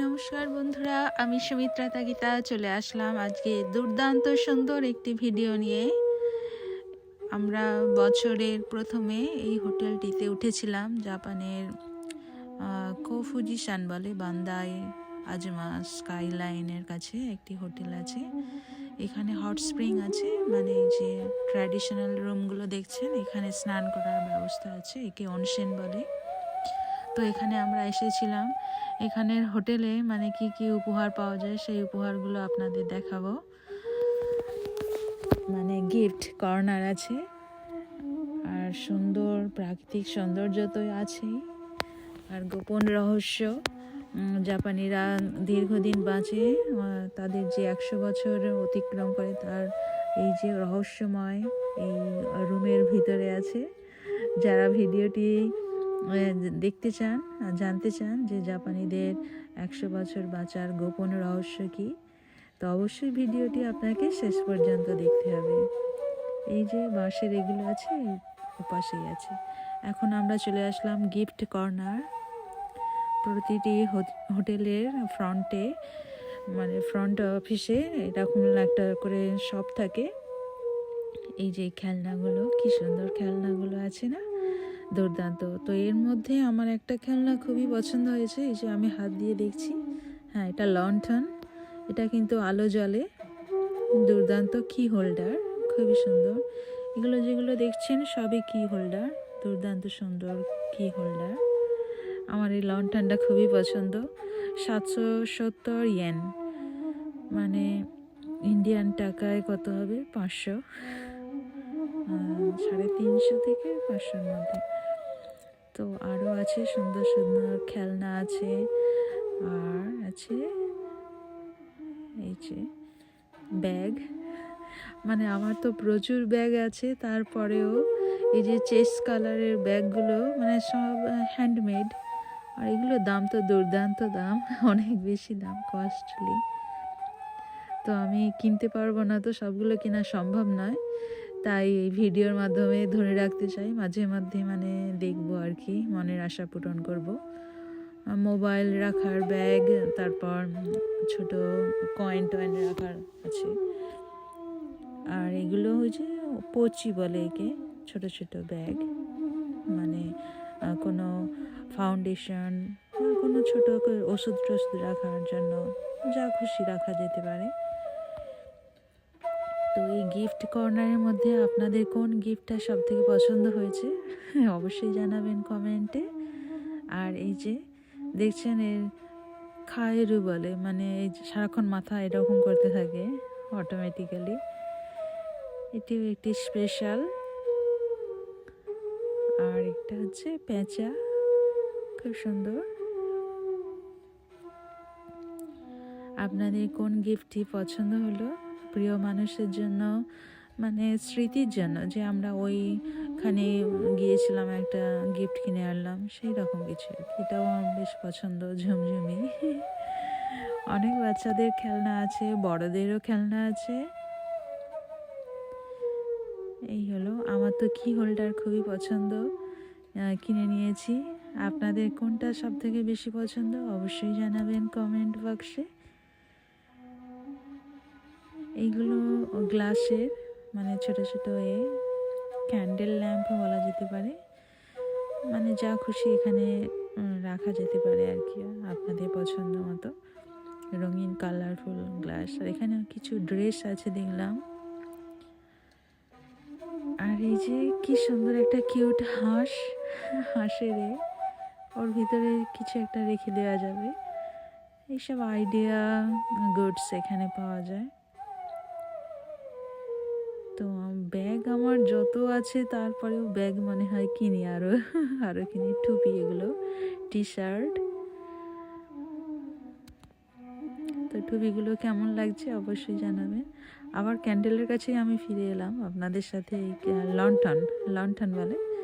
নমস্কার বন্ধুরা, আমি সুমিত্রা তাগিতা চলে আসলাম আজকে দুর্দান্ত সুন্দর একটি ভিডিও নিয়ে। আমরা বছরের প্রথমে এই হোটেলটিতে উঠেছিলাম, জাপানের কোফুজিসান বলে, বান্দাই আজমা স্কাইলাইনের কাছে একটি হোটেল আছে। এখানে হট স্প্রিং আছে, মানে যে ট্র্যাডিশনাল রুমগুলো দেখছেন, এখানে স্নান করার ব্যবস্থা আছে, একে অনসেন বলে। তো এখানে আমরা এসেছিলাম। এখানের হোটেলে মানে কি কি উপহার পাওয়া যায় সেই উপহারগুলো আপনাদের দেখাবো। মানে গিফট কর্নার আছে, আর সুন্দর প্রাকৃতিক সৌন্দর্য তো আছেই, আর গোপন রহস্য। জাপানিরা দীর্ঘদিন বাঁচে, তাদের যে 100 বছর অতিক্রম করে তার এই যে রহস্যময় এই রুমের ভিতরে আছে। যারা ভিডিওটি দেখতে চান, জানতে চান যে জাপানিদের 100 বছর বাঁচার গোপন রহস্য কী, তো অবশ্যই ভিডিওটি আপনাকে শেষ পর্যন্ত দেখতে হবে। এই যে বাঁশের এগুলো আছে, ওপাশেই আছে। এখন আমরা চলে আসলাম গিফট কর্নার। প্রতিটি হোটেলের ফ্রন্টে, মানে ফ্রন্ট অফিসে এরকম একটা করে শপ থাকে। এই যে খেলনাগুলো, কি সুন্দর খেলনাগুলো আছে না, দুর্দান্ত। তো এর মধ্যে আমার একটা খেলনা খুবই পছন্দ হয়েছে, এই যে আমি হাত দিয়ে দেখছি, হ্যাঁ এটা লণ্ঠন, এটা কিন্তু আলো জ্বলে। দুর্দান্ত কি হোল্ডার, খুবই সুন্দর। এগুলো যেগুলো দেখছেন সবই কি হোল্ডার, দুর্দান্ত সুন্দর কি হোল্ডার। আমার এই লণ্ঠনটা খুবই পছন্দ। 770 ইয়েন, মানে ইন্ডিয়ান টাকায় কত হবে, 500, 350 থেকে 500-র মধ্যে। তো আরও আছে সুন্দর সুন্দর খেলনা আছে, আর আছে এই যে ব্যাগ। মানে আমার তো প্রচুর ব্যাগ আছে, তারপরেও এই যে চেস্ট কালারের ব্যাগগুলো মানে সব হ্যান্ডমেড, আর এগুলোর দাম তো দুর্দান্ত দাম, অনেক বেশি দাম, কস্টলি। তো আমি কিনতে পারবো না, তো সবগুলো কেনা সম্ভব নয়, তাই এই ভিডিওর মাধ্যমে ধরে রাখতে চাই, মাঝে মধ্যে মানে দেখবো আর কি, মনের আশা পূরণ করব। মোবাইল রাখার ব্যাগ, তারপর ছোট কয়েন টয়েন রাখার আছে। আর এগুলো হচ্ছে পোচি বলে একে, ছোট ছোট ব্যাগ, মানে কোনো ফাউন্ডেশন বা কোনো ছোটো ওষুধ টষুধ রাখার জন্য যা খুশি রাখা যেতে পারে। তো এই গিফট কর্নারের মধ্যে আপনাদের কোন গিফটটা সব থেকে পছন্দ হয়েছে অবশ্যই জানাবেন কমেন্টে। আর এই যে দেখছেন, এর খায়েরু বলে, মানে এই সারাক্ষণ মাথা এরকম করতে থাকে অটোমেটিক্যালি, এটিও একটি স্পেশাল। আর একটা হচ্ছে পেঁচা, খুব সুন্দর। আপনাদের কোন গিফটটি পছন্দ হলো প্রিয় মানুষের জন্য, মানে স্মৃতির জন্য, যে আমরা ওইখানে গিয়েছিলাম একটা গিফট কিনে আনলাম, সেই রকম কিছু। এটাও আমার বেশ পছন্দ, ঝুমঝুমি। অনেক বাচ্চাদের খেলনা আছে, বড়দেরও খেলনা আছে। এই হলো, আমার তো কি হোল্ডার খুবই পছন্দ, কিনে নিয়েছি। আপনাদের কোনটা সব থেকে বেশি পছন্দ অবশ্যই জানাবেন কমেন্ট বক্সে। এইগুলো গ্লাসের, মানে ছোট ছোট ক্যান্ডেল ল্যাম্পও বলা যেতে পারে, মানে যা খুশি এখানে রাখা যেতে পারে আর কি, আপনাদের পছন্দ মতো রঙিন কালারফুল গ্লাস। আর এখানে কিছু ড্রেস আছে দেখলাম। আর এই যে কি সুন্দর একটা কিউট হাঁসের ওর ভিতরে কিছু একটা রেখে দেওয়া যাবে, এইসব আইডিয়া গুডস এখানে পাওয়া যায়। তো ব্যাগ আমার যত আছে, তারপরেও ব্যাগ মনে হয় কিনি, আরও কিনি। টুপি, এগুলো টি শার্ট। তো টুপিগুলো কেমন লাগছে অবশ্যই জানাবেন। আবার ক্যান্ডেলের কাছেই আমি ফিরে এলাম আপনাদের সাথে, এই লণ্ঠন বলে,